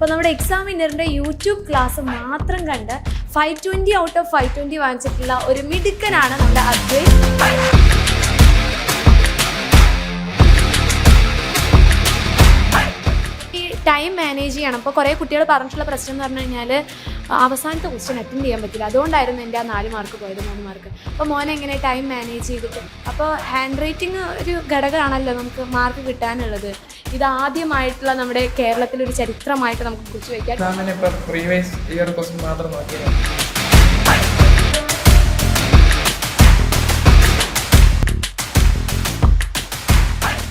അപ്പോൾ നമ്മുടെ എക്സാമിനറിൻ്റെ YouTube class മാത്രം കണ്ട് 520 ഔട്ട് ഓഫ് 520 വാങ്ങിച്ചിട്ടുള്ള ഒരു മിടുക്കനാണ് നമ്മുടെ അദ്വൈത്. ഈ ടൈം മാനേജ് ചെയ്യണം. അപ്പോൾ കുറേ കുട്ടികൾ പറഞ്ഞിട്ടുള്ള പ്രശ്നം എന്ന് പറഞ്ഞു കഴിഞ്ഞാൽ അവസാനത്തെ ക്വസ്റ്റ്യൻ അറ്റൻഡ് ചെയ്യാൻ പറ്റില്ല. അതുകൊണ്ടായിരുന്നു എൻ്റെ ആ 4 മാർക്ക് പോയത്, 3 മാർക്ക്. അപ്പോൾ മോനെ എങ്ങനെ ടൈം മാനേജ് ചെയ്തിട്ട്, അപ്പോൾ ഹാൻഡ് റൈറ്റിംഗ് ഒരു ഘടകമാണല്ലോ നമുക്ക് മാർക്ക് കിട്ടാനുള്ളത്. ഇതാദ്യമായിട്ടുള്ള നമ്മുടെ കേരളത്തിലൊരു ചരിത്രമായിട്ട് നമുക്ക് കുറിച്ച് വയ്ക്കാം.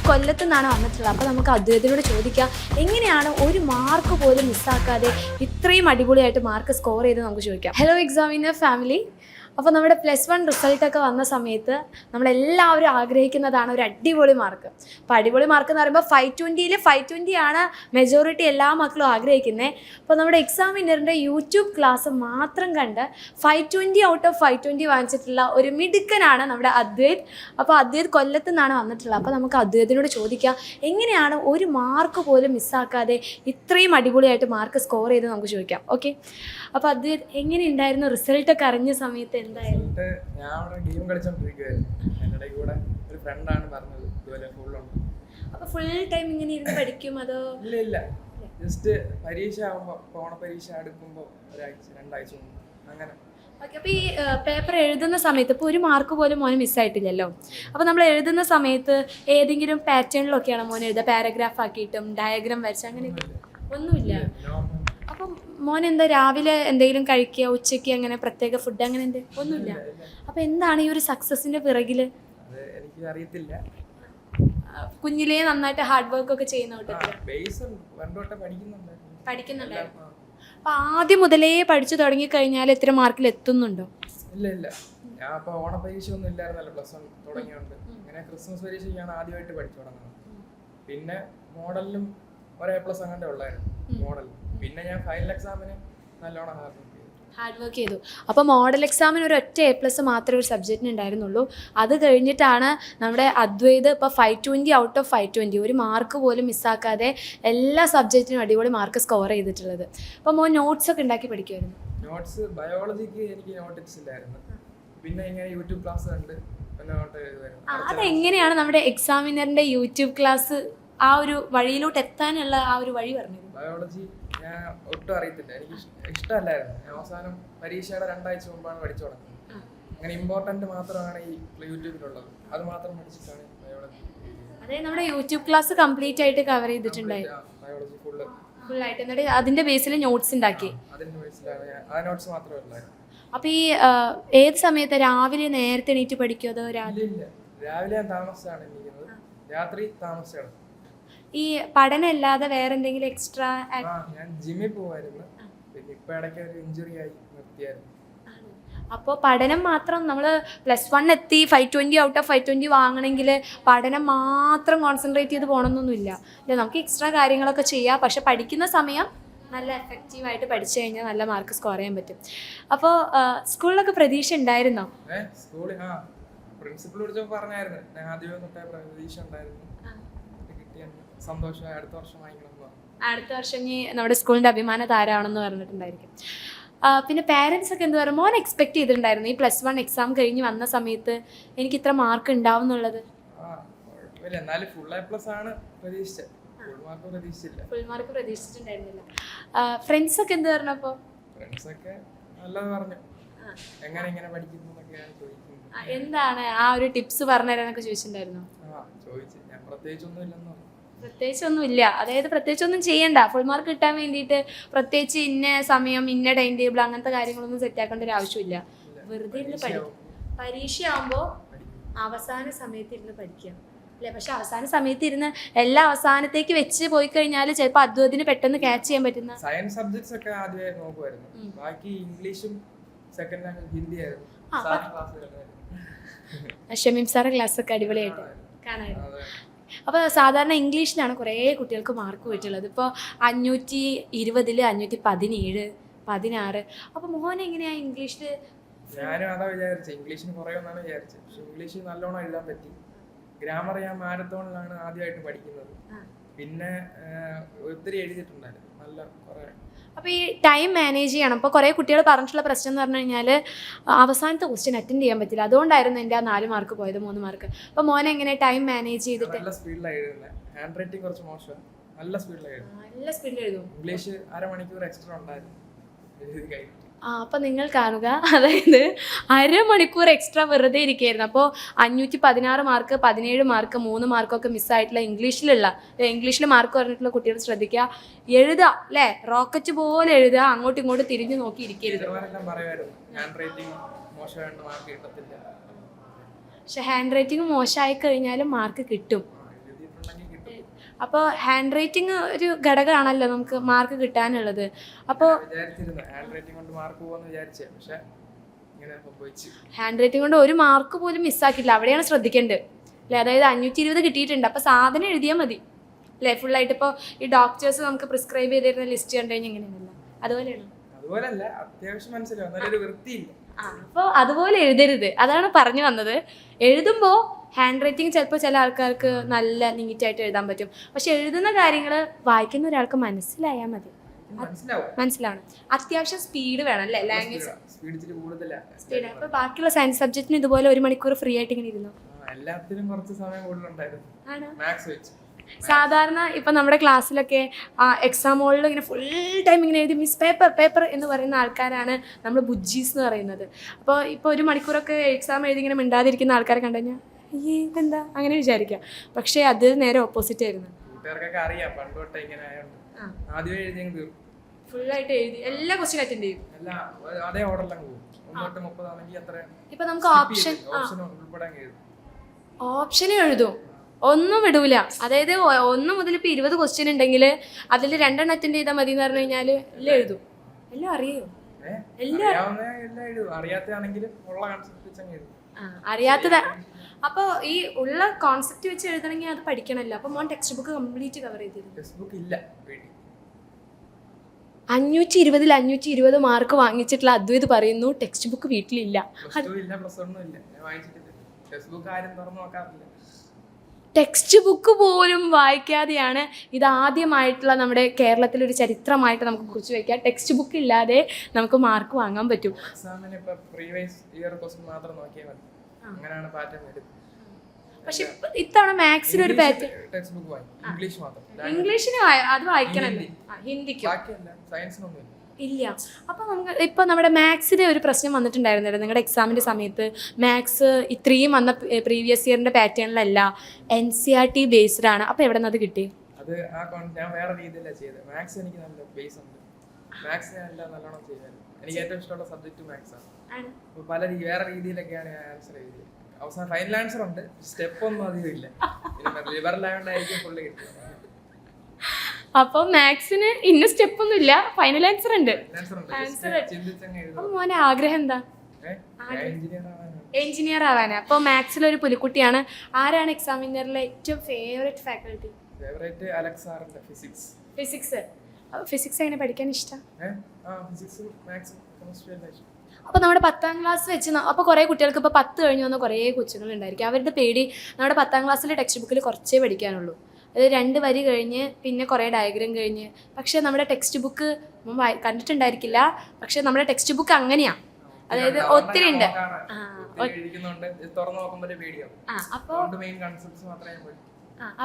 കൊല്ലത്തു നിന്നാണ് വന്നിട്ടുള്ളത്. അപ്പോൾ നമുക്ക് അദ്ദേഹത്തിനോട് ചോദിക്കാം, എങ്ങനെയാണ് ഒരു മാർക്ക് പോലും മിസ്സാക്കാതെ ഇത്രയും അടിപൊളിയായിട്ട് മാർക്ക് സ്കോർ ചെയ്ത് നമുക്ക് ചോദിക്കാം. Hello examiner family. അപ്പോൾ നമ്മുടെ +1 റിസൾട്ടൊക്കെ വന്ന സമയത്ത് നമ്മളെല്ലാവരും ആഗ്രഹിക്കുന്നതാണ് ഒരു അടിപൊളി മാർക്ക്. അപ്പോൾ അടിപൊളി മാർക്ക് എന്ന് പറയുമ്പോൾ 520-ൽ 520 ആണ് മെജോറിറ്റി എല്ലാ മക്കളും ആഗ്രഹിക്കുന്നത്. അപ്പോൾ നമ്മുടെ എക്സാമിനറിൻ്റെ യൂട്യൂബ് ക്ലാസ് മാത്രം കണ്ട് 520 ഔട്ട് ഓഫ് 520 വാങ്ങിച്ചിട്ടുള്ള ഒരു മിടുക്കനാണ് നമ്മുടെ അദ്വൈത്. അപ്പോൾ അദ്വൈത് കൊല്ലത്തു നിന്നാണ് വന്നിട്ടുള്ളത്. അപ്പോൾ നമുക്ക് അദ്വൈതിനോട് ചോദിക്കാം, എങ്ങനെയാണ് ഒരു മാർക്ക് പോലും മിസ്സാക്കാതെ ഇത്രയും അടിപൊളിയായിട്ട് മാർക്ക് സ്കോർ ചെയ്ത് നമുക്ക് ചോദിക്കാം. ഓക്കെ, അപ്പോൾ അദ്വൈത് എങ്ങനെയുണ്ടായിരുന്നു റിസൾട്ടൊക്കെ അറിഞ്ഞ സമയത്ത്? ഞാൻ അവിടെ ഗെയിം കളിച്ചോണ്ടിരിക്കുവായിരുന്നു. എൻ്റെ കൂടെ ഒരു ഫ്രണ്ടാണ് പറഞ്ഞത് ഇതുപോലെ ഫുള്ളുണ്ട്. അപ്പൊ ഫുൾ ടൈം ഇങ്ങനെ ഇരുന്ന് പഠിക്കും അതോ? ഇല്ല, ജസ്റ്റ് പരീക്ഷ ആകുമ്പോൾ, ഓണപരീക്ഷ അടുക്കുമ്പോൾ ഒരാഴ്ച 2 ആഴ്ച മുമ്പ് അങ്ങനെ. ഓക്കെ, അപ്പോൾ ഈ പേപ്പർ എഴുതുന്ന സമയത്ത് ഇപ്പോൾ ഒരു മാർക്ക് പോലും മോന് മിസ്സായിട്ടില്ലല്ലോ. അപ്പോൾ നമ്മൾ എഴുതുന്ന സമയത്ത് ഏതെങ്കിലും പാറ്റേണിലൊക്കെയാണ് മോൻ എഴുതുക? പാരഗ്രാഫ് ആക്കിയിട്ടും ഡയഗ്രാം വരച്ച് അങ്ങനെ ഒന്നുമില്ല? അപ്പം മോൻ എന്താ രാവിലെ എന്തെങ്കിലും കഴിക്കുക, ഉച്ചയ്ക്ക് അങ്ങനെ പ്രത്യേക ഫുഡ് അങ്ങനെ ഒന്നുമില്ല? അപ്പം എന്താണ് ഈ ഒരു സക്സസിന്റെ പിറകില്? എനിക്ക് അറിയത്തില്ല. കുഞ്ഞിലേ നന്നായിട്ട് ഹാർഡ് വർക്ക് ഒക്കെ ചെയ്യുന്ന പഠിക്കുന്നുണ്ടായിരുന്നു. അപ്പൊ ആദ്യം മുതലേ പഠിച്ചു തുടങ്ങി കഴിഞ്ഞാൽ എത്ര മാർക്കിൽ എത്തുന്നുണ്ടോ? ഇല്ല, ഞാൻ അപ്പൊ ഓണപരീക്ഷ ഒന്നും ഇല്ലായിരുന്നല്ലോ, +1 തുടങ്ങിയോണ്ട്. ഇങ്ങനെ ക്രിസ്മസ് പരീക്ഷയ്ക്കാണ് ആദ്യമായിട്ട് പഠിച്ചു തുടങ്ങുന്നത്. പിന്നെ മോഡലിലും +1 അങ്ങോട്ടേ ഉള്ളായിരുന്നു മോഡൽ. പിന്നെ ഞാൻ ഫൈനൽ എക്സാമിന് നല്ലോണം ഹാർഡ് വർക്ക് ചെയ്തു. അപ്പോൾ മോഡൽ എക്സാമിന് ഒരു ഒറ്റ A+ മാത്രമേ ഒരു സബ്ജക്റ്റിന് ഉണ്ടായിരുന്നുള്ളൂ. അത് കഴിഞ്ഞിട്ടാണ് നമ്മുടെ അദ്വൈത് ഇപ്പോൾ 520 ഔട്ട് ഓഫ് 520 ഒരു മാർക്ക് പോലും മിസ്സാക്കാതെ എല്ലാ സബ്ജക്റ്റിനും അടിപൊളി മാർക്ക് സ്കോർ ചെയ്തിട്ടുള്ളത്. അപ്പോൾ മോൻ നോട്ട്സ് ഒക്കെ ഉണ്ടാക്കി പഠിക്കുമായിരുന്നു? നോട്ട്സ് ബയോളജിക്ക് എനിക്ക് നോട്ട്സ് ഇല്ലായിരുന്നു. പിന്നെ ഇങ്ങനെ യൂട്യൂബ് ക്ലാസ് കണ്ട് നോട്ട് എഴുതുമായിരുന്നു. അതെങ്ങനെയാണ് നമ്മുടെ എക്സാമിനറിൻ്റെ യൂട്യൂബ് ക്ലാസ് ആ ഒരു വഴിയിലോട്ട് എത്താനുള്ള ആ ഒരു വഴി പറഞ്ഞത്? ബയോളജി ഞാൻ ഒട്ടും അറിയത്തില്ല, എനിക്ക് ഇഷ്ടമല്ലായിരുന്നു. ഞാൻ അവസാനം പരീക്ഷയുടെ 2 ആഴ്ച മുമ്പാണ് പഠിച്ചു തുടങ്ങുന്നത്. അങ്ങനെ ഇമ്പോർട്ടൻ്റ് മാത്രമാണ് ഈ യൂട്യൂബിലുള്ളത്, അത് മാത്രം പഠിച്ചിട്ടാണ് ബയോളജി. അതായത് നമ്മുടെ യൂട്യൂബ് ക്ലാസ് കംപ്ലീറ്റ് ആയിട്ട് കവർ ചെയ്തിട്ടുണ്ടായിരുന്നു ബയോളജി ഫുള്ളായിട്ട്. എന്നിട്ട് അതിൻ്റെ ബേസിൽ നോട്ട്സ് ഉണ്ടാക്കി? അതിൻ്റെ ബേസിലാണ് ആ നോട്ട്സ് മാത്രമേ ഉള്ളായിരുന്നു. അപ്പോൾ ഈ ഏത് സമയത്ത്? രാവിലെ നേരത്തെ എണീറ്റ് പഠിക്കുമോ അതോ ഇല്ല, രാവിലെ ഞാൻ താമസിച്ചാണ് എണീക്കുന്നത്, രാത്രി താമസിച്ചാണ്. ഈ പഠനം അല്ലാതെ വേറെ എന്തെങ്കിലും എക്സ്ട്രാ? ഞാൻ ജിമ്മിൽ പോവായിരുന്നു, പിന്നെ ഇപ്പൊ ഇടയ്ക്ക് ഒരു ഇഞ്ചുറി ആയി നിർത്തിയായിരുന്നു. അപ്പോൾ പഠനം മാത്രം നമ്മൾ +1 എത്തി 520 ഔട്ട് ഓഫ് 520 വാങ്ങണമെങ്കിൽ പഠനം മാത്രം കോൺസെൻട്രേറ്റ് ചെയ്ത് പോകണമെന്നൊന്നുമില്ല അല്ലേ? നമുക്ക് എക്സ്ട്രാ കാര്യങ്ങളൊക്കെ ചെയ്യാം. പക്ഷെ പഠിക്കുന്ന സമയം നല്ല എഫക്റ്റീവായിട്ട് പഠിച്ചു കഴിഞ്ഞാൽ നല്ല മാർക്ക് സ്കോർ ചെയ്യാൻ പറ്റും. അപ്പോൾ സ്കൂളിലൊക്കെ പ്രതീക്ഷ ഉണ്ടായിരുന്നോ? സ്കൂളിൽ പ്രിൻസിപ്പൾ വിളിച്ചപ്പോൾ പറഞ്ഞായിരുന്നു, ഞാൻ ആദ്യമേ തൊട്ടേ പ്രതീക്ഷ ഉണ്ടായിരുന്നു, സന്തോഷമായി. അടുത്ത വർഷം അടുത്ത വർഷം ഇനി നമ്മുടെ സ്കൂളിൻ്റെ അഭിമാന താരമാണെന്ന് പറഞ്ഞിട്ടുണ്ടായിരിക്കും. പിന്നെ പാരൻസ് ഒക്കെ എന്ത് പറയും? മോൻ എക്സ്പെക്ട് ചെയ്തിട്ടുണ്ടായിരുന്നു ഈ +1 എക്സാം കഴിഞ്ഞ് വന്ന സമയത്ത് എനിക്ക് ഇത്ര മാർക്ക് ഉണ്ടാവും എന്നുള്ളത്? Full mark പ്രതീക്ഷിച്ചിട്ടുണ്ടായിരുന്നില്ല. ഫ്രണ്ട്സ് ഒക്കെ എന്ത് പറഞ്ഞു? അപ്പോൾ എന്താണ് ആ ഒരു ടിപ്സ് പറഞ്ഞു തരാനൊക്കെ ചോദിച്ചിട്ടുണ്ടായിരുന്നു? പ്രത്യേകിച്ചൊന്നുമില്ല, അതായത് പ്രത്യേകിച്ചൊന്നും ചെയ്യണ്ട. ഫുൾ മാർക്ക് കിട്ടാൻ വേണ്ടിയിട്ട് പ്രത്യേകിച്ച് ഇന്ന സമയം ഇന്ന ടൈം ടേബിൾ അങ്ങനത്തെ കാര്യങ്ങളൊന്നും സെറ്റ് ആക്കേണ്ട ഒരു ആവശ്യമില്ല. വെറുതെ ഇരുന്ന് പഠിക്കും. പരീക്ഷ ആകുമ്പോൾ അവസാന സമയത്ത് ഇരുന്ന് പഠിക്കുക അല്ലേ? പക്ഷെ അവസാന സമയത്ത് ഇരുന്ന് എല്ലാം അവസാനത്തേക്ക് വെച്ച് പോയി കഴിഞ്ഞാൽ ചിലപ്പോൾ അദ്വൈതിന് പെട്ടെന്ന് ക്യാച്ച് ചെയ്യാൻ പറ്റുന്ന സയൻസ് സബ്ജക്ട്സ് ഒക്കെ ആദ്യമേ നോക്കുമായിരുന്നു. ബാക്കി ഇംഗ്ലീഷും സെക്കൻഡ് ലാംഗ്വേജ് ഹിന്ദി ആയിരുന്നു. ഷമീം സാറെ ക്ലാസ്സൊക്കെ അടിപൊളിയായിട്ട് കാണാമായിരുന്നു. അപ്പോൾ സാധാരണ ഇംഗ്ലീഷിലാണ് കുറേ കുട്ടികൾക്ക് മാർക്ക് പോയിട്ടുള്ളത്. ഇപ്പോൾ 520-ൽ 517, 16. അപ്പോൾ മോഹൻ എങ്ങനെയാണ് ഇംഗ്ലീഷിൽ? ഞാനും അതാ വിചാരിച്ചത്, ഇംഗ്ലീഷിന് കുറയുമെന്നാണ് വിചാരിച്ചത്. പക്ഷെ ഇംഗ്ലീഷ് നല്ലോണം എഴുതാൻ പറ്റി. ഗ്രാമർ ഞാൻ മാരത്തോണിലാണ് ആദ്യമായിട്ട് പഠിക്കുന്നത്. പിന്നെ ഒത്തിരി എഴുതിയിട്ടുണ്ടായിരുന്നു നല്ല കുറേ. അപ്പോൾ ഈ ടൈം മാനേജ് ചെയ്യണം. അപ്പോൾ കുറേ കുട്ടികൾ പറഞ്ഞിട്ടുള്ള പ്രശ്നം എന്ന് പറഞ്ഞു കഴിഞ്ഞാൽ അവസാനത്തെ ക്വസ്റ്റ്യൻ അറ്റൻഡ് ചെയ്യാൻ പറ്റില്ല. അതുകൊണ്ടായിരുന്നു എൻ്റെ ആ 4 മാർക്ക് പോയത്, 3 മാർക്ക്. അപ്പോൾ മോനെ എങ്ങനെ ടൈം മാനേജ് ചെയ്തിട്ട്? നല്ല സ്പീഡിലാണ് എഴുതുന്നത്. ഹാൻഡ് റൈറ്റിംഗ് കുറച്ച് മോശമാണ്. നല്ല സ്പീഡിലാണ് എഴുതുന്നത്. നല്ല സ്പീഡിൽ എഴുതും. ഇംഗ്ലീഷ് അരമണിക്കൂർ എക്സ്ട്രാ ഉണ്ടായിരുന്നു എഴുതി കഴിഞ്ഞിട്ട്. അപ്പം നിങ്ങൾ കാണുക, അതായത് അരമണിക്കൂർ എക്സ്ട്രാ വെറുതെ ഇരിക്കുകയായിരുന്നു. അപ്പോൾ 516 മാർക്ക്, 17 മാർക്ക്, 3 മാർക്കൊക്കെ മിസ്സായിട്ടുള്ള ഇംഗ്ലീഷിൽ മാർക്ക് പറഞ്ഞിട്ടുള്ള കുട്ടികൾ ശ്രദ്ധിക്കുക. എഴുതുക അല്ലേ, റോക്കറ്റ് പോലെ എഴുതുക, അങ്ങോട്ടും ഇങ്ങോട്ടും തിരിഞ്ഞു നോക്കി ഇരിക്കരുത്. പക്ഷെ ഹാൻഡ് റൈറ്റിംഗ് മോശമായി കഴിഞ്ഞാലും മാർക്ക് കിട്ടും. അപ്പോൾ ഹാൻഡ് റൈറ്റിംഗ് ഒരു ഘടകമാണല്ലോ നമുക്ക് മാർക്ക് കിട്ടാനുള്ളത്. അപ്പോൾ ഹാൻഡ് റൈറ്റിംഗ് കൊണ്ട് ഒരു മാർക്ക് പോലും മിസ്സാക്കിയില്ല. അവിടെയാണ് ശ്രദ്ധിക്കേണ്ടത് അല്ലേ. അതായത് 520 കിട്ടിയിട്ടുണ്ട്, അപ്പോൾ സാധനം എഴുതിയാൽ മതി അല്ലേ ഫുള്ളായിട്ട്. ഇപ്പോൾ ഈ ഡോക്ടേഴ്സ് നമുക്ക് പ്രിസ്ക്രൈബ് ചെയ്തിരുന്ന ലിസ്റ്റ് കണ്ടു കഴിഞ്ഞാൽ എങ്ങനെയാണല്ലോ അതുപോലെയാണ്. അപ്പോൾ അതുപോലെ എഴുതരുത്, അതാണ് പറഞ്ഞു വന്നത്. എഴുതുമ്പോൾ ഹാൻഡ് റൈറ്റിംഗ് ചിലപ്പോൾ ചില ആൾക്കാർക്ക് നല്ല നീറ്റായിട്ട് എഴുതാൻ പറ്റും. പക്ഷെ എഴുതുന്ന കാര്യങ്ങൾ വായിക്കുന്ന ഒരാൾക്ക് മനസ്സിലായാൽ മതി. മനസ്സിലാവണം. അത്യാവശ്യം സ്പീഡ് വേണം അല്ലേ, ലാംഗ്വേജ് സ്പീഡ്. അപ്പോൾ ബാക്കിയുള്ള സയൻസ് സബ്ജക്റ്റിന് ഇതുപോലെ 1 മണിക്കൂർ ഫ്രീ ആയിട്ട് ഇങ്ങനെ ഇരുന്നു. സാധാരണ ഇപ്പം നമ്മുടെ ക്ലാസ്സിലൊക്കെ എക്സാം ഹോളിൽ ഇങ്ങനെ ഫുൾ ടൈം ഇങ്ങനെ എഴുതി മിസ് പേപ്പർ എന്ന് പറയുന്ന ആൾക്കാരാണ് നമ്മൾ ബുജ്ജീസ് എന്ന് പറയുന്നത്. അപ്പോൾ ഇപ്പോൾ 1 മണിക്കൂറൊക്കെ എക്സാം എഴുതി ഇങ്ങനെ മിണ്ടാതിരിക്കുന്ന ആൾക്കാരെ കണ്ടു കഴിഞ്ഞാൽ എന്താ അങ്ങനെ വിചാരിക്കാം. പക്ഷേ അത് നേരെ ഓപ്പോസിറ്റ് ആയിരുന്നു. ഫുള്ളായിട്ട് എഴുതി എല്ലാ ക്വസ്റ്റ്യൻ അറ്റൻഡ് ചെയ്യും. ഇപ്പൊ നമുക്ക് ഓപ്ഷൻ എഴുതും, ഒന്നും വിടൂല. അതായത് 1 മുതൽ ഇപ്പോൾ 20 ക്വസ്റ്റ്യൻ ഉണ്ടെങ്കിൽ അതിൽ 2 അറ്റൻഡ് ചെയ്താൽ മതി എന്ന് പറഞ്ഞു കഴിഞ്ഞാൽ എല്ലാം എഴുതും. എല്ലാം അറിയോ? അറിയാത്തത്. അപ്പോൾ ഈ ഉള്ള കോൺസെപ്റ്റ് വെച്ച് എഴുതണമെങ്കിൽ അത് പഠിക്കണമല്ലോ. അപ്പോൾ മോൻ ടെക്സ്റ്റ് ബുക്ക് കംപ്ലീറ്റ് കവർ ചെയ്തിരുന്നു. 520-ൽ 520 മാർക്ക് വാങ്ങിച്ചിട്ടുള്ള അദ്വൈത് പറയുന്നു ടെക്സ്റ്റ് ബുക്ക് വീട്ടിലില്ല. ടെക്സ്റ്റ് ബുക്ക് പോലും വായിക്കാതെയാണ് ഇത് ആദ്യമായിട്ടുള്ള നമ്മുടെ കേരളത്തിലൊരു ചരിത്രമായിട്ട് നമുക്ക് കുറിച്ച് വയ്ക്കാം. ടെക്സ്റ്റ് ബുക്ക് ഇല്ലാതെ നമുക്ക് മാർക്ക് വാങ്ങാൻ പറ്റും. പക്ഷെ ഇത്തവണ മാത്സിന് ഒരു പാറ്റേൺ, ഇംഗ്ലീഷിന് അത് വായിക്കണല്ലോ, ഹിന്ദിക്കും ഇല്ല. അപ്പോൾ നമുക്ക് ഇപ്പോൾ നമ്മുടെ മാത്സിൻ്റെ ഒരു പ്രശ്നം വന്നിട്ടുണ്ടായിരുന്നല്ലോ നിങ്ങളുടെ എക്സാമിൻ്റെ സമയത്ത്. മാത്സ് ഇത്രയും വന്ന പ്രീവിയസ് ഇയറിൻ്റെ പാറ്റേണിലല്ല, NCERT ബേസ്ഡ് ആണ്. അപ്പോൾ എവിടെ നിന്ന് അത് കിട്ടി? അത് ഞാൻ വേറെ രീതിയിലാണ് ചെയ്തത്. മാത്സ് എനിക്ക് നല്ല ബേസ് ഉണ്ട്. മാത്സ് ഞാൻ എല്ലാം നല്ലോണം ചെയ്തായിരുന്നു. എനിക്ക് ഏറ്റവും ഇഷ്ടമുള്ള സബ്ജക്റ്റ് മാത്സ് ആണ്. അപ്പോൾ വേറെ രീതിയിലൊക്കെയാണ് ഞാൻ ആൻസർ എഴുതിയത്. അവസാനം ഫൈനൽ ആൻസർ ഉണ്ട്, സ്റ്റെപ്പ് ഒന്നും അധികം ഇല്ല. ലിബറൽ ആയതുകൊണ്ടായിരിക്കും ഫുള്ള് കിട്ടിയത്. അപ്പോൾ മാത്സിന് ഇന്ന സ്റ്റെപ്പ് ഒന്നും ഇല്ല, ഫൈനൽ ആൻസർ ഉണ്ട്. അപ്പോൾ മോനെ ആഗ്രഹം എന്താ? എഞ്ചിനീയർ ആവാനാ. അപ്പോൾ മാത്സിലൊരു പുലിക്കുട്ടിയാണ്. ആരാണ് എക്സാമിനറിലെ ഏറ്റവും ഫേവറേറ്റ് ഫാക്കൽറ്റി? ഫിസിക്സ് എങ്ങനെ പഠിക്കാൻ ഇഷ്ടം? അപ്പോൾ നമ്മുടെ 10ാം ക്ലാസ് വെച്ച് അപ്പോൾ കുറേ കുട്ടികൾക്ക് ഇപ്പോൾ 10 കഴിഞ്ഞ് വന്ന കുറേ കൊച്ചുങ്ങളുണ്ടായിരിക്കും. അവരുടെ പേടി നമ്മുടെ 10ാം ക്ലാസ്സിലെ ടെക്സ്റ്റ് ബുക്കിൽ കുറച്ചേ പഠിക്കാനുള്ളൂ. അത് 2 വരി കഴിഞ്ഞ് പിന്നെ കുറേ ഡയഗ്രാം കഴിഞ്ഞ്. പക്ഷേ നമ്മുടെ ടെക്സ്റ്റ് ബുക്ക് കണ്ടിട്ടുണ്ടായിരിക്കില്ല, പക്ഷെ നമ്മുടെ ടെക്സ്റ്റ് ബുക്ക് അങ്ങനെയാണ്. അതായത് ഒത്തിരി ഉണ്ട്.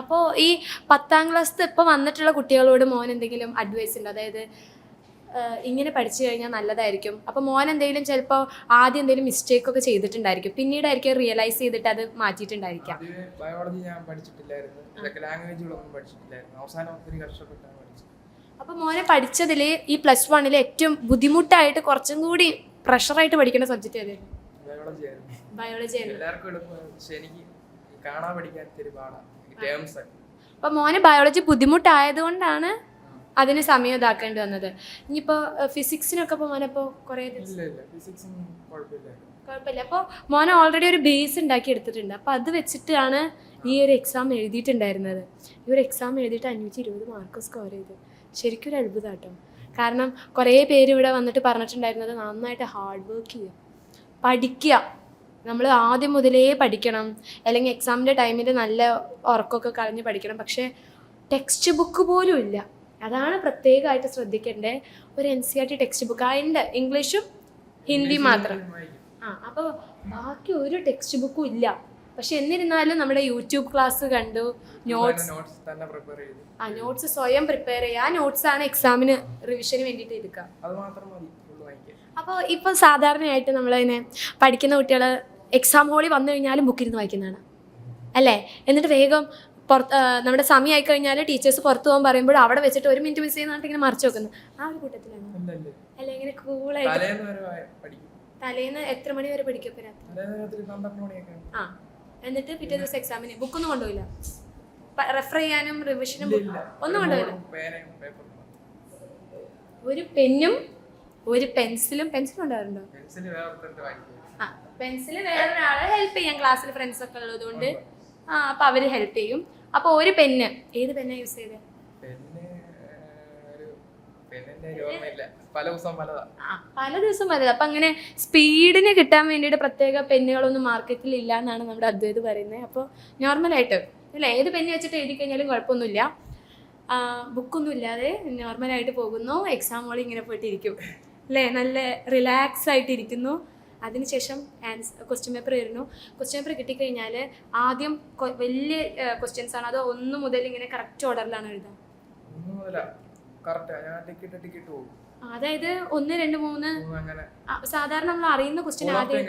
അപ്പോൾ ഈ 10ാം ക്ലാസ്സിൽ ഇപ്പോൾ വന്നിട്ടുള്ള കുട്ടികളോട് മോൻ എന്തെങ്കിലും അഡ്വൈസ് ഉണ്ട്? അതായത് ഇങ്ങനെ പഠിച്ചു കഴിഞ്ഞാൽ നല്ലതായിരിക്കും. അപ്പോൾ മോൻ എന്തെങ്കിലും ചിലപ്പോൾ ആദ്യം എന്തെങ്കിലും മിസ്റ്റേക്ക് ഒക്കെ ചെയ്തിട്ടുണ്ടായിരിക്കും, പിന്നീടായിരിക്കും റിയലൈസ് ചെയ്തിട്ട് അത് മാറ്റിയിട്ടുണ്ടായിരിക്കാം. ബയോളജി ഞാൻ പഠിച്ചിട്ടില്ലായിരുന്നു, ലാംഗ്വേജുകളൊന്നും പഠിച്ചിട്ടില്ലായിരുന്നു. അവസാനം ഒത്തിരി കഷ്ടപ്പെട്ടാണ് പഠിച്ചത്. അപ്പോൾ മോനെ പഠിച്ചതിൽ ഈ +1 ഏറ്റവും ബുദ്ധിമുട്ടായിട്ട് കുറച്ചും കൂടി പ്രഷറായിട്ട് പഠിക്കേണ്ട സബ്ജക്റ്റ് ഏതായിരുന്നു? ബയോളജി ആയിരുന്നു. എല്ലാവർക്കും എളുപ്പമാണ്, പക്ഷെ എനിക്ക് കാണാൻ പഠിക്കാൻ ഇത്തിരി പാടാണ് ടേംസ് ഒക്കെ. അപ്പോൾ മോനെ ബയോളജി ബുദ്ധിമുട്ടായതുകൊണ്ടാണ് അതിന് സമയം ഇതാക്കേണ്ടി വന്നത്. ഇനിയിപ്പോൾ ഫിസിക്സിനൊക്കെ ഇപ്പോൾ മോനപ്പോൾ കുറേ കുഴപ്പമില്ല. അപ്പോൾ മോനെ ഓൾറെഡി ഒരു ബേസ് ഉണ്ടാക്കി എടുത്തിട്ടുണ്ട്. അപ്പോൾ അത് വെച്ചിട്ടാണ് ഈ ഒരു എക്സാം എഴുതിയിട്ടുണ്ടായിരുന്നത്. ഈ ഒരു എക്സാം എഴുതിയിട്ട് 520 മാർക്ക് സ്കോർ ചെയ്ത് ശരിക്കും ഒരു അത്ഭുതം കേട്ടോ. കാരണം കുറേ പേര് ഇവിടെ വന്നിട്ട് പറഞ്ഞിട്ടുണ്ടായിരുന്നത് നന്നായിട്ട് ഹാർഡ് വർക്ക് ചെയ്യുക, പഠിക്കുക. നമ്മൾ ആദ്യം മുതലേ പഠിക്കണം, അല്ലെങ്കിൽ എക്സാമിൻ്റെ ടൈമിൽ നല്ല ഉറക്കമൊക്കെ കളഞ്ഞ് പഠിക്കണം. പക്ഷേ ടെക്സ്റ്റ് ബുക്ക് പോലും ഇല്ല. അതാണ് പ്രത്യേകമായിട്ട് ശ്രദ്ധിക്കേണ്ടത്. ഒരു NCERT ടെക്സ്റ്റ് ബുക്ക് അതിൻ്റെ ഇംഗ്ലീഷും ഹിന്ദി മാത്രം. അപ്പോൾ ബാക്കി ഒരു ടെക്സ്റ്റ് ബുക്കും ഇല്ല. പക്ഷെ എന്നിരുന്നാലും നമ്മുടെ യൂട്യൂബ് ക്ലാസ് കണ്ടു, നോട്ട്സ് സ്വയം പ്രിപ്പയർ ചെയ്യുക. ആ നോട്ട്സാണ് എക്സാമിന് റിവിഷന് വേണ്ടിയിട്ട് എടുക്കുക. അപ്പോൾ ഇപ്പോൾ സാധാരണയായിട്ട് നമ്മളതിനെ പഠിക്കുന്ന കുട്ടികൾ എക്സാം ഹോളിൽ വന്നു കഴിഞ്ഞാലും ബുക്കിരുന്ന് വായിക്കുന്നതാണ് അല്ലേ? എന്നിട്ട് വേഗം നമ്മുടെ സമയമായി കഴിഞ്ഞാൽ ടീച്ചേഴ്സ് പുറത്ത് പോകാൻ പറയുമ്പോൾ അവിടെ വെച്ചിട്ട് 1 മിനിറ്റ് മിസ് ചെയ്യുന്നതായിട്ട് ഇങ്ങനെ മറിച്ച് വെക്കുന്നു. ആ ഒരു കൂട്ടത്തിലാണ് അല്ലെ? ഇങ്ങനെ കൂളായിട്ട് തലേന്ന് എത്ര മണി വരെ പഠിക്കും? ആ, എന്നിട്ട് പിറ്റേ ദിവസം എക്സാമിന് ബുക്കൊന്നും കൊണ്ടുപോയില്ല, റെഫർ ചെയ്യാനും റിവിഷനും ഒന്നും കൊണ്ടുപോയില്ല. ഒരു പെന്നും ഒരു പെൻസിലും ഉണ്ടാകാറുണ്ടോ? ആ, പെൻസിൽ വേറൊരാളെ ഹെൽപ്പ് ചെയ്യാം, ക്ലാസ്സിൽ ഫ്രണ്ട്സ് ഒക്കെ ഉള്ളതുകൊണ്ട്. അപ്പോൾ അവർ ഹെൽപ്പ് ചെയ്യും. അപ്പോൾ ഒരു പെന്ന്, ഏത് പെന്നാണ് യൂസ് ചെയ്തത്? പല ദിവസം പലത്. അപ്പം അങ്ങനെ സ്പീഡിന് കിട്ടാൻ വേണ്ടിയിട്ട് പ്രത്യേക പെന്നുകളൊന്നും മാർക്കറ്റിൽ ഇല്ല എന്നാണ് നമ്മുടെ അദ്വൈത് പറയുന്നത്. അപ്പോൾ നോർമലായിട്ട് അല്ല, ഏത് പെന്ന് വെച്ചിട്ട് എഴുതി കഴിഞ്ഞാലും കുഴപ്പമൊന്നുമില്ല. ബുക്കൊന്നും ഇല്ലാതെ നോർമലായിട്ട് പോകുന്നു. എക്സാം ഹോളിൽ ഇങ്ങനെ പോയിട്ടിരിക്കും അല്ലേ? നല്ല റിലാക്സ് ആയിട്ടിരിക്കുന്നു. അതിനുശേഷം ക്വസ്റ്റ്യൻ പേപ്പർ വരുന്നു. ക്വസ്റ്റ്യൻ പേപ്പർ കിട്ടിക്കഴിഞ്ഞാൽ ആദ്യം വലിയ ക്വസ്റ്റ്യൻസ് ആണ്, അതോ 1 മുതൽ ഇങ്ങനെ കറക്റ്റ് ഓർഡറിലാണ് എഴുതാം? അതായത് 1, 2, 3 സാധാരണ നമ്മൾ അറിയുന്ന ക്വസ്റ്റ്യൻ ആദ്യം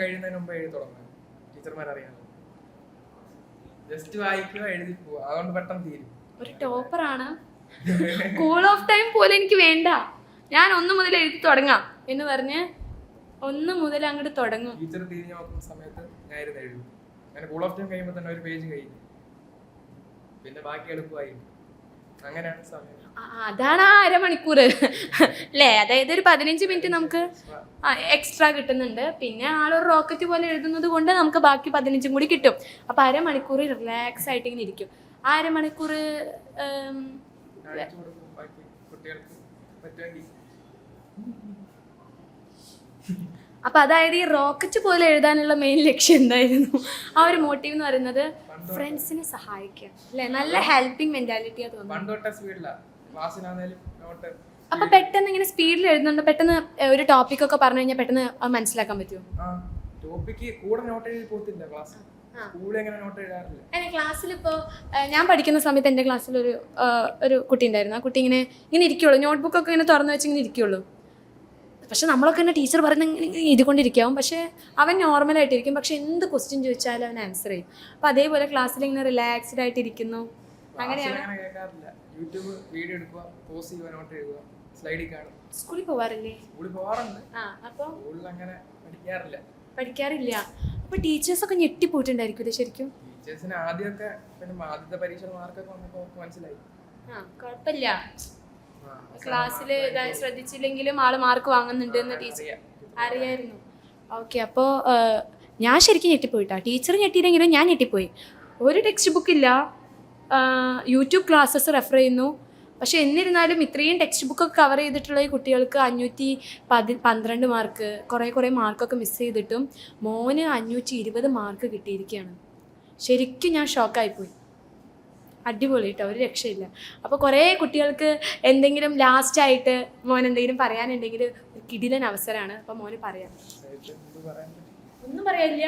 ഒരു ടോപ്പറാണ്. കൂൾ ഓഫ് ടൈം പോലെ എനിക്ക് വേണ്ട, ഞാൻ 1 മുതൽ എഴുതി തുടങ്ങാം എന്ന് പറഞ്ഞ് 1 മുതൽ അങ്ങോട്ട് തുടങ്ങും. അതാണ് ആ അരമണിക്കൂർ അല്ലേ? അതായത് ഒരു 15 മിനിറ്റ് നമുക്ക് എക്സ്ട്രാ കിട്ടുന്നുണ്ട്. പിന്നെ ആളൊരു റോക്കറ്റ് പോലെ എഴുതുന്നത് കൊണ്ട് നമുക്ക് ബാക്കി 15 കൂടി കിട്ടും. അപ്പോൾ അരമണിക്കൂർ റിലാക്സ് ആയിട്ട് ഇങ്ങനെ ഇരിക്കും. ആ അരമണിക്കൂർ അപ്പം അതായത് ഈ റോക്കറ്റ് പോലെ എഴുതാനുള്ള മെയിൻ ലക്ഷ്യം എന്തായിരുന്നു? ആ ഒരു മോട്ടീവ് എന്ന് പറയുന്നത് ഫ്രണ്ട്സിനെ സഹായിക്കുക അല്ലേ? നല്ല ഹെൽപ്പിംഗ് മെന്റാലിറ്റിയാ തോന്നുന്നു. അപ്പൊ പെട്ടെന്ന് ഇങ്ങനെ സ്പീഡിൽ എഴുതുന്നുണ്ട്, പെട്ടെന്ന് ഒരു ടോപ്പിക് ഒക്കെ പറഞ്ഞു കഴിഞ്ഞാൽ പെട്ടെന്ന് അത് മനസ്സിലാക്കാൻ പറ്റുമോ? ക്ലാസ്സിൽ ഇപ്പോൾ ഞാൻ പഠിക്കുന്ന സമയത്ത് എൻ്റെ ക്ലാസ്സിൽ ഒരു കുട്ടി ഉണ്ടായിരുന്നു. ആ കുട്ടി ഇങ്ങനെ ഇരിക്കുള്ളൂ, നോട്ട്ബുക്കൊക്കെ ഇങ്ങനെ തുറന്നു വെച്ച് ഇങ്ങനെ ഇരിക്കുള്ളൂ. പക്ഷെ നമ്മളൊക്കെ തന്നെ ടീച്ചർ പറയുന്ന ഇങ്ങനെ എഴുതിക്കൊണ്ടിരിക്കാവും, പക്ഷേ അവൻ നോർമലായിട്ടിരിക്കും. പക്ഷെ എന്ത് ക്വസ്റ്റ്യൻ ചോദിച്ചാലും അവൻ ആൻസർ ചെയ്യും. അപ്പോൾ അതേപോലെ ക്ലാസ്സിൽ ഇങ്ങനെ റിലാക്സ്ഡ് ആയിട്ടിരിക്കുന്നു. അങ്ങനെയാണ്. സ്കൂളിൽ പോവാറില്ലേ? അപ്പോൾ പഠിക്കാറില്ല. അപ്പോൾ ടീച്ചേഴ്സൊക്കെ ഞെട്ടിപ്പോയിട്ടുണ്ടായിരിക്കും ശരിക്കും. കുഴപ്പമില്ല, ക്ലാസ്സിൽ ശ്രദ്ധിച്ചില്ലെങ്കിലും ആള് മാർക്ക് വാങ്ങുന്നുണ്ട് എന്ന് ടീച്ചർ അറിയായിരുന്നു. ഓക്കെ, അപ്പോൾ ഞാൻ ശരിക്കും ഞെട്ടിപ്പോയിട്ടാ. ടീച്ചർ ഞെട്ടിയില്ലെങ്കിലും ഞാൻ ഞെട്ടിപ്പോയി. ഒരു ടെക്സ്റ്റ് ബുക്കില്ല, യൂട്യൂബ് ക്ലാസ്സസ് റെഫർ ചെയ്യുന്നു. പക്ഷെ എന്നിരുന്നാലും ഇത്രയും ടെക്സ്റ്റ് ബുക്കൊക്കെ കവർ ചെയ്തിട്ടുള്ള ഈ കുട്ടികൾക്ക് 512 മാർക്ക്, കുറേ മാർക്കൊക്കെ മിസ് ചെയ്തിട്ടും മോന് 520 മാർക്ക് കിട്ടിയിരിക്കുകയാണ്. ശരിക്കും ഞാൻ ഷോക്കായിപ്പോയി. അടിപൊളി കേട്ടോ, ഒരു രക്ഷയില്ല. അപ്പോൾ കുറേ കുട്ടികൾക്ക് എന്തെങ്കിലും ലാസ്റ്റായിട്ട് മോൻ എന്തെങ്കിലും പറയാനുണ്ടെങ്കിൽ ഒരു കിടിലൻ അവസരമാണ്. അപ്പോൾ മോന് പറയാം. ഒന്നും പറയാനില്ല.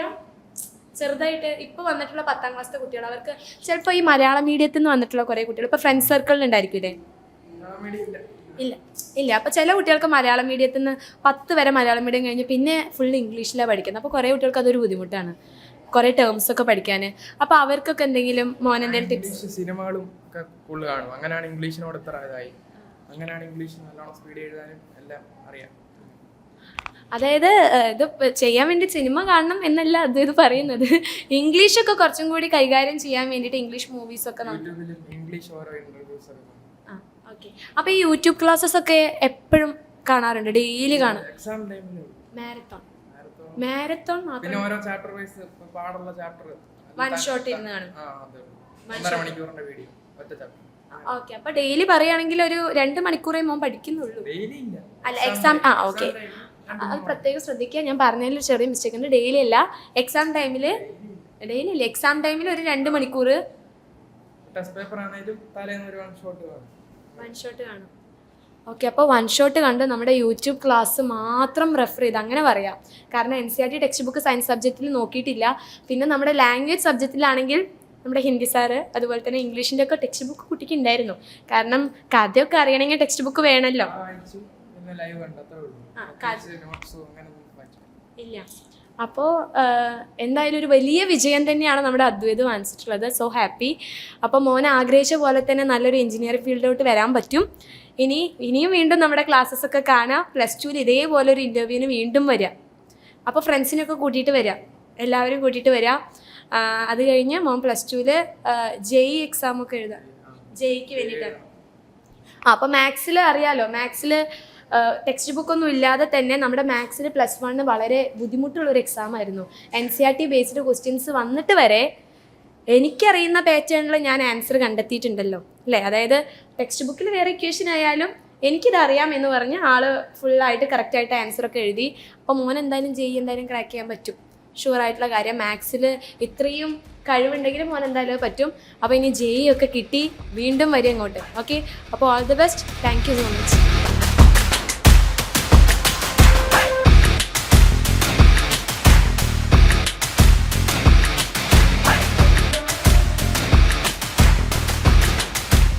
ചെറുതായിട്ട് ഇപ്പോൾ വന്നിട്ടുള്ള 10ാം ക്ലാസ്സിലെ കുട്ടികൾ, അവർക്ക് ചിലപ്പോൾ ഈ മലയാളം മീഡിയത്തിൽ നിന്ന് വന്നിട്ടുള്ള കുറേ കുട്ടികൾ ഇപ്പോൾ ഫ്രണ്ട്സ് സർക്കിളിൽ ഉണ്ടായിരിക്കില്ലേ? ഇല്ല. അപ്പോൾ ചില കുട്ടികൾക്ക് മലയാളം മീഡിയത്തിൽ നിന്ന് 10 വരെ മലയാളം മീഡിയം കഴിഞ്ഞ് പിന്നെ ഫുൾ ഇംഗ്ലീഷിലാണ് പഠിക്കുന്നത്. അപ്പോൾ കുറേ കുട്ടികൾക്ക് അതൊരു ബുദ്ധിമുട്ടാണ്, കുറേ ടേംസ് ഒക്കെ പഠിക്കാൻ. അപ്പോൾ അവർക്കൊക്കെ എന്തെങ്കിലും മോൻ എന്തെങ്കിലും ടിപ്സ്? സിനിമകളും ഒക്കെ കൂടുതൽ കാണും, അങ്ങനെയാണ് ഇംഗ്ലീഷിനോട് ഇത്ര ഇതായി. അങ്ങനെയാണ് ഇംഗ്ലീഷ് നല്ലോണം സ്പീഡ് എഴുതാനും എല്ലാം അറിയാം. അതായത് ഇത് ചെയ്യാൻ വേണ്ടി സിനിമ കാണണം എന്നല്ല ഇത് പറയുന്നത്. ഇംഗ്ലീഷൊക്കെ കുറച്ചും കൂടി കൈകാര്യം ചെയ്യാൻ വേണ്ടിയിട്ട് ഇംഗ്ലീഷ് മൂവീസൊക്കെ ഓക്കെ. അപ്പോൾ ഈ യൂട്യൂബ് ക്ലാസ്സസ് ഒക്കെ എപ്പോഴും കാണാറുണ്ട്? ഡെയിലി കാണും? മാരത്തോൺ മാത്രം, വൺ ഷോട്ട് ഇരുന്ന് കാണും. ഓക്കെ, അപ്പോൾ ഡെയിലി പറയുകയാണെങ്കിൽ ഒരു 2 മണിക്കൂറേ മോൻ പഠിക്കുന്നുള്ളൂ അല്ല? എക്സാം ഓക്കെ, അത് പ്രത്യേകം ശ്രദ്ധിക്കുക. ഞാൻ പറഞ്ഞതിൽ ചെറിയ മിസ്റ്റേക്ക് ഉണ്ട്. ഡെയിലി അല്ല, എക്സാം ടൈമിൽ ഒരു 2 മണിക്കൂർ ടെസ്റ്റ് പേപ്പർ ആണെങ്കിലും തലേന്ന് ഒരു 1 ഷോട്ട് കാണും. 1 ഷോട്ട് കാണും. ഓക്കെ, അപ്പോൾ 1 ഷോട്ട് കണ്ട് നമ്മുടെ യൂട്യൂബ് ക്ലാസ് മാത്രം റെഫർ ചെയ്ത് അങ്ങനെ പറയാം. കാരണം NCERT ടെക്സ്റ്റ് ബുക്ക് സയൻസ് സബ്ജക്റ്റിൽ നോക്കിയിട്ടില്ല. പിന്നെ നമ്മുടെ ലാംഗ്വേജ് സബ്ജക്റ്റിലാണെങ്കിൽ നമ്മുടെ ഹിന്ദി സാറ് അതുപോലെ തന്നെ ഇംഗ്ലീഷിൻ്റെ ഒക്കെ ടെക്സ്റ്റ് ബുക്ക് കുട്ടിക്ക് ഉണ്ടായിരുന്നു. കാരണം കഥയൊക്കെ അറിയണമെങ്കിൽ ടെക്സ്റ്റ് ബുക്ക് വേണമല്ലോ. പിന്നെ ലൈവ് കണ്ടത്രേ ഉള്ളൂ. നോട്ട്സോ അങ്ങനെയൊന്നും വായിച്ചിട്ടില്ല. ഇല്ല. അപ്പോൾ എന്തായാലും ഒരു വലിയ വിജയം തന്നെയാണ് നമ്മുടെ അദ്വൈത് വാങ്ങിച്ചിട്ടുള്ളത്. So happy. അപ്പോൾ മോൻ ആഗ്രഹിച്ച പോലെ തന്നെ നല്ലൊരു എഞ്ചിനീയറിംഗ് ഫീൽഡിലോട്ട് വരാൻ പറ്റും. ഇനിയും വീണ്ടും നമ്മുടെ ക്ലാസ്സസ് ഒക്കെ കാണാം. +2 ഇതേപോലെ ഒരു ഇൻ്റർവ്യൂവിന് വീണ്ടും വരിക. അപ്പോൾ ഫ്രണ്ട്സിനൊക്കെ കൂട്ടിയിട്ട് വരിക, എല്ലാവരും കൂട്ടിയിട്ട് വരിക. അത് കഴിഞ്ഞ് മോൻ +2 JEE എക്സാമൊക്കെ എഴുതാം, JEEക്ക് വേണ്ടിയിട്ടാണ്. അപ്പോൾ മാത്സിൽ അറിയാലോ, മാത്സിൽ ടെക്സ്റ്റ് ബുക്കൊന്നും ഇല്ലാതെ തന്നെ നമ്മുടെ മാത്സിൽ +1 വളരെ ബുദ്ധിമുട്ടുള്ളൊരു എക്സാം ആയിരുന്നു. NCERT ബേസ്ഡ് ക്വസ്റ്റ്യൻസ് വന്നിട്ട് വരെ എനിക്കറിയുന്ന പാറ്റേണിൽ ഞാൻ ആൻസർ കണ്ടെത്തിയിട്ടുണ്ടല്ലോ അല്ലേ. അതായത് ടെക്സ്റ്റ് ബുക്കിൽ വേറെ ഇക്വേഷൻ ആയാലും എനിക്കിതറിയാം എന്ന് പറഞ്ഞ് ആള് ഫുള്ളായിട്ട് കറക്റ്റായിട്ട് ആൻസറൊക്കെ എഴുതി. അപ്പോൾ മോൻ എന്തായാലും JEE എന്തായാലും ക്രാക്ക് ചെയ്യാൻ പറ്റും, ഷുവറായിട്ടുള്ള കാര്യം. മാത്സിൽ ഇത്രയും കഴിവുണ്ടെങ്കിലും മോൻ എന്തായാലും പറ്റും. അപ്പോൾ ഇനി JEE ഒക്കെ കിട്ടി വീണ്ടും വരും ഇങ്ങോട്ട്. ഓക്കെ, അപ്പോൾ all the best. Thank you so much.